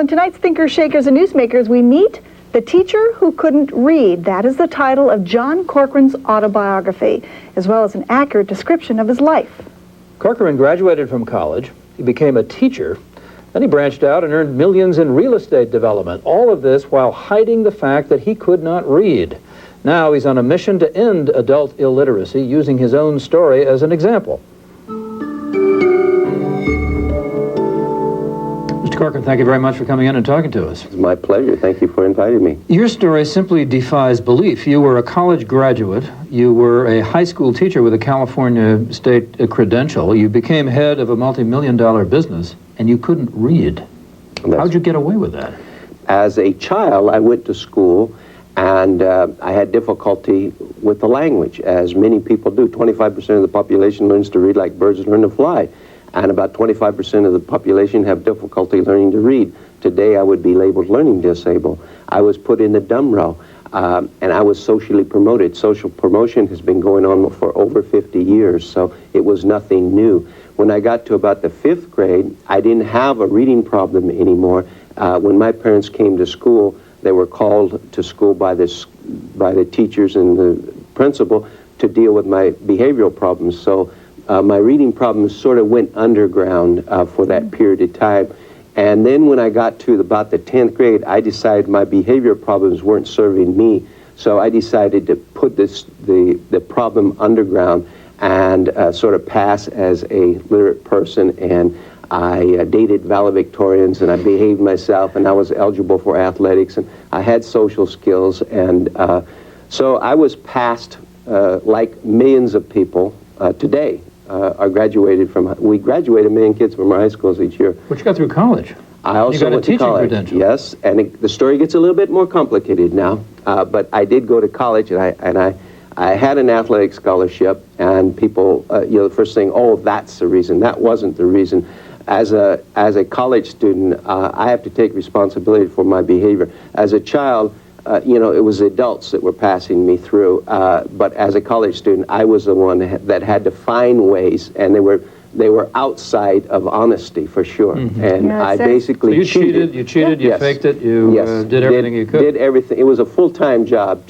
In tonight's Thinkers, Shakers, and Newsmakers, we meet The Teacher Who Couldn't Read. That is the title of John Corcoran's autobiography, as well as an accurate description of his life. Corcoran graduated from college. He became a teacher. Then he branched out and earned millions in real estate development. All of this while hiding the fact that he could not read. Now he's on a mission to end adult illiteracy, using his own story as an example. Corcoran, thank you very much for coming in and talking to us. It's my pleasure. Thank you for inviting me. Your story simply defies belief. You were a college graduate. You were a high school teacher with a California state credential. You became head of a multi-million-dollar business, and you couldn't read. How'd you get away with that? As a child, I went to school, and I had difficulty with the language, as many people do. 25% of the population learns to read like birds learn to fly. And about 25% of the population have difficulty learning to read. Today, I would be labeled learning disabled. I was put in the dumb row, and I was socially promoted. Social promotion has been going on for over 50 years, so it was nothing new. When I got to about the 5th grade, I didn't have a reading problem anymore. When my parents came to school, they were called to school by the teachers and the principal to deal with my behavioral problems. So my reading problems sort of went underground for that period of time. And then when I got to about the 10th grade, I decided my behavior problems weren't serving me. So I decided to put the problem underground and sort of pass as a literate person. And I dated valedictorians, and I behaved myself, and I was eligible for athletics, and I had social skills. And so I was passed like millions of people today. We graduated 1 million kids from our high schools each year. But you got through college. I also went to college. Credential. Yes, and the story gets a little bit more complicated now. But I did go to college, and I had an athletic scholarship. And people, the first thing, oh, that's the reason. That wasn't the reason. As a college student, I have to take responsibility for my behavior. As a child, it was adults that were passing me through, but as a college student, I was the one that had to find ways, and they were outside of honesty for sure. Mm-hmm. And yeah, I basically cheated. You cheated. You faked it. You did everything you could. Did everything. It was a full-time job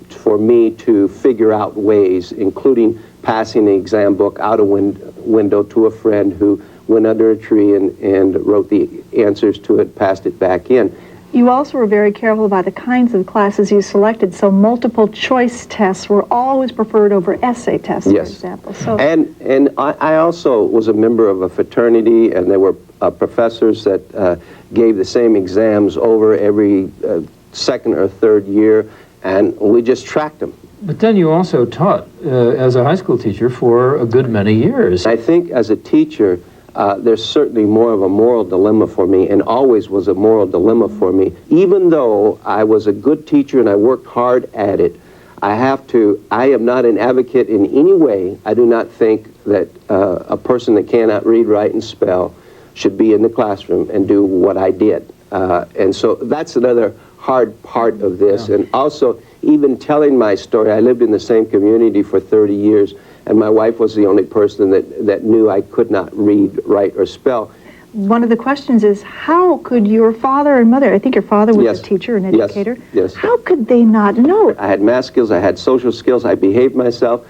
for me to figure out ways, including passing the exam book out a window to a friend who went under a tree and wrote the answers to it, passed it back in. You also were very careful about the kinds of classes you selected, so multiple choice tests were always preferred over essay tests, yes. For example. So. And I also was a member of a fraternity, and there were professors that gave the same exams over every second or third year, and we just tracked them. But then you also taught as a high school teacher for a good many years. I think as a teacher, there's certainly more of a moral dilemma for me, and always was a moral dilemma for me. Even though I was a good teacher and I worked hard at it, I am not an advocate in any way. I do not think that a person that cannot read, write, and spell should be in the classroom and do what I did. And so that's another hard part of this. Yeah. And also, even telling my story, I lived in the same community for 30 years, and my wife was the only person that knew I could not read, write, or spell. One of the questions is, how could your father and mother, I think your father was a teacher and educator, yes. How could they not know? I had math skills, I had social skills, I behaved myself,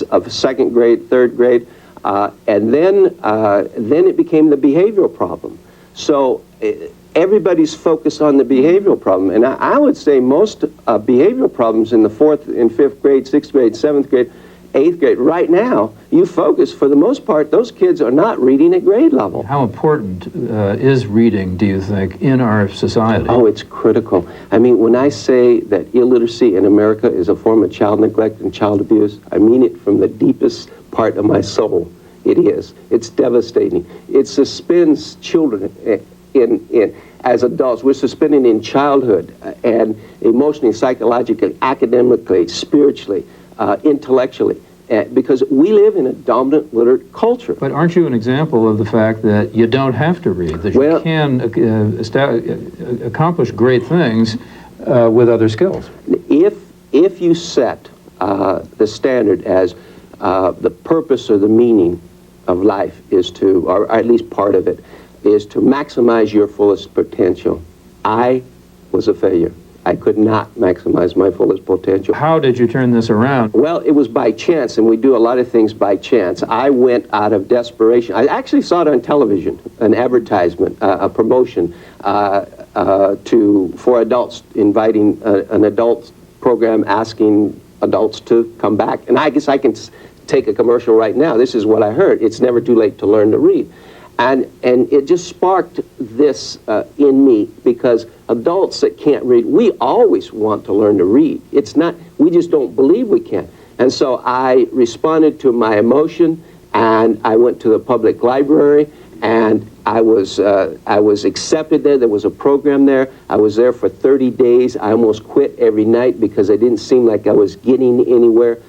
of 2nd grade, 3rd grade, and then it became the behavioral problem. So everybody's focused on the behavioral problem, and I would say most behavioral problems in the 4th and 5th grade, 6th grade, 7th grade, 8th grade, right now, you focus, for the most part, those kids are not reading at grade level. How important is reading, do you think, in our society? Oh, it's critical. I mean, when I say that illiteracy in America is a form of child neglect and child abuse, I mean it from the deepest part of my soul. It is. It's devastating. It suspends children as adults. We're suspended in childhood and emotionally, psychologically, academically, spiritually, intellectually, because we live in a dominant literate culture. But aren't you an example of the fact that you don't have to read, that you can accomplish great things with other skills? If you set the standard as the purpose or the meaning of life is to, or at least part of it, is to maximize your fullest potential. I was a failure. I could not maximize my fullest potential. How did you turn this around? Well, it was by chance, and we do a lot of things by chance. I went out of desperation. I actually saw it on television, an advertisement, a promotion for adults, inviting an adult program asking adults to come back. And I guess I can take a commercial right now. This is what I heard. It's never too late to learn to read. And it just sparked this in me, because adults that can't read, we always want to learn to read. It's not, we just don't believe we can. And so I responded to my emotion, and I went to the public library, and I was accepted there. There was a program there. I was there for 30 days. I almost quit every night because I didn't seem like I was getting anywhere.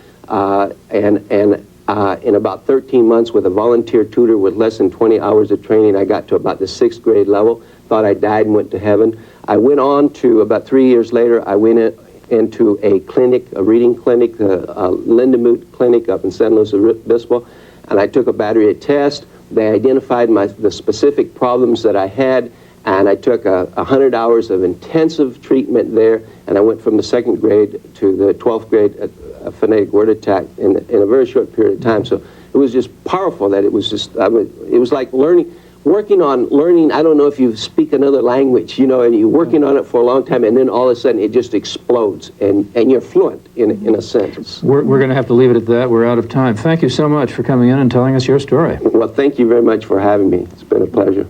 In about 13 months with a volunteer tutor with less than 20 hours of training, I got to about the 6th grade level. Thought I died and went to heaven. I went on to, about 3 years later, I went into a clinic, a reading clinic, the Lindemuth Clinic up in San Luis Obispo, and I took a battery of tests. They identified the specific problems that I had, and I took 100 hours of intensive treatment there, and I went from the 2nd grade to the 12th grade a phonetic word attack in a very short period of time. So it was just powerful that it was just, it was like working on learning. I don't know if you speak another language, you know, and you're working on it for a long time, and then all of a sudden it just explodes, and you're fluent in a sense. We're going to have to leave it at that. We're out of time. Thank you so much for coming in and telling us your story. Well, thank you very much for having me. It's been a pleasure.